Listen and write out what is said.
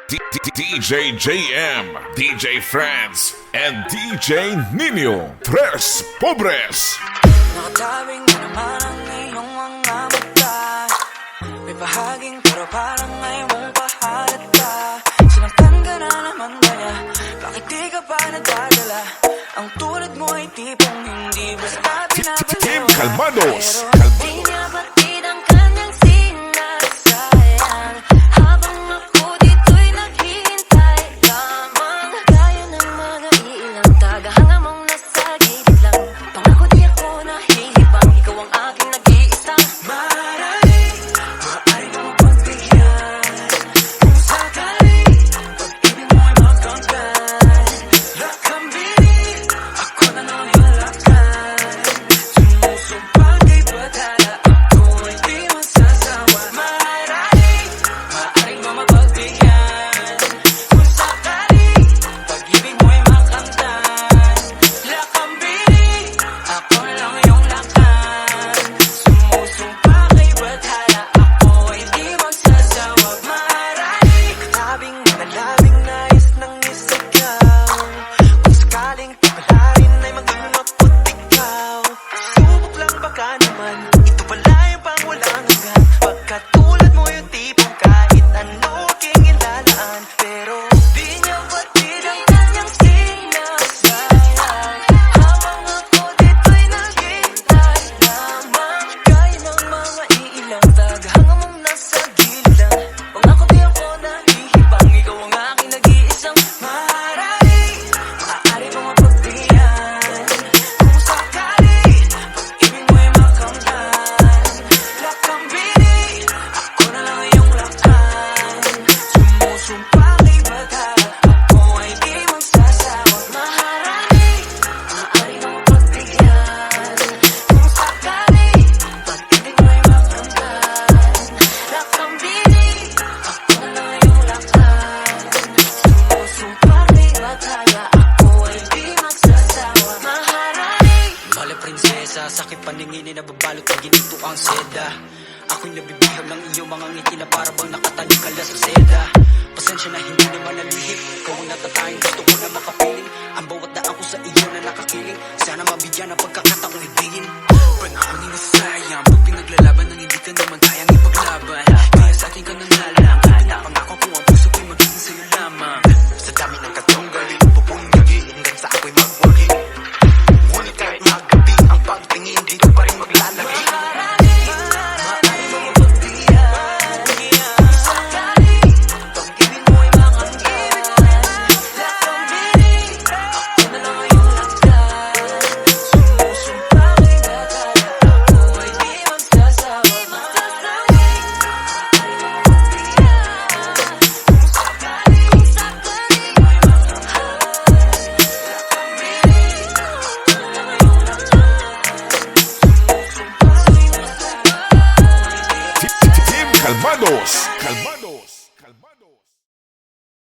DJ JM, DJ France, and DJ Nino Tres Pobres. Nakatawing na naman ang iyong mga mata. May bahaging pero parang ngayon mong pahalata. Sinaktan ka na naman ba niya? Bakit di ka pa nadadala? Ang tulad mo ay tipong hindi basta pinapalaw. Team Calmados. Pero di niya batid ang kanyang sinasayang. Habang ako dito'y naghihintay lamang. Gaya ng mga ilang tagahanga mong nasa gilid lang. Pangako di ako nahihibang, ikaw ang aking nag-iisang marami. Maaari kang mapagbigyan kung sakali pag-ibig mo ay magkangkan. Lakambing, ako na lang yung lakad. Sumusumpang kay batala, ako ay di magsasawa. Marami, maaari kang mapagbigyan kung sakali pag-ibig mo ay magkangkan. Lakambing, ako na lang yung lakad. Sumusumpang kay batala, ako ay di magsasawa. Marami, tabing na labing nais ng isigaw. Kung sakaling pagkalarin ay maging ako't ikaw. Subok lang baka naman, ito pala yung pang walang hanggan. Pagkatulad mo yung tipong kahit ano aking ilalaan. Pero di niya batid ang kanyang sinasayang. Habang ako dito'y naghihintay lamang. Gaya ng mga iilang tagahanga mong nasa gilid lang. Pangako di ako nahihibang, ikaw ang aking nag-iisang marami. Maaari kong mapagbigyan kung sakali pag-ibig mo ay makanggan. Lakambing, ako na lang iyong lakad. Sumusumpa kay batala, ako ay di magsasawa. Marami, maaari kong mapagbigyan kung sakali pag-ibig mo ay makanggan. Lakambing, ako na lang iyong lakad. Sumusumpa kay batala, ako ay di magsasawa. Marami. Mahal na prinsesa, sakit paningin na babalot na ginito ang seda. Ako'y nabibihag ng iyong mga ngiti na para bang nakatanim ka sa seda. Pasensya na hindi naman nalihip, ikaw ang natatayang gusto ko na makapiling. Ang bawat daan ko sa iyo na nakakiling, sana mabigyan ng pagkakataong ibigin. Panahon ay nasayang, pag pinaglalaban nang hindi ka naman kayang ipaglaban. Kaya sa akin ka nang lalang, pinapangako ko ang puso ko'y magiging sa'yo lamang. Sa dami ng katunggalin, pupunggagi hanggang sa ako'y magwagi. Ngunit kahit magabi ang pagtingin, dito pa rin maglalagi. Marami, maaari mong mapagbigyan kung sakali pag-ibig mo ay makanggan. Lakambing, ako na lang iyong lakad. Sumusumpa kay batala, ako ay di magsasawa. Maaari mong mapagbigyan kung sakali pag-ibig mo ay makanggan. Lakambing, ako na lang iyong lakad. Sumusumpa kay batala, ako ay di Team Calmados.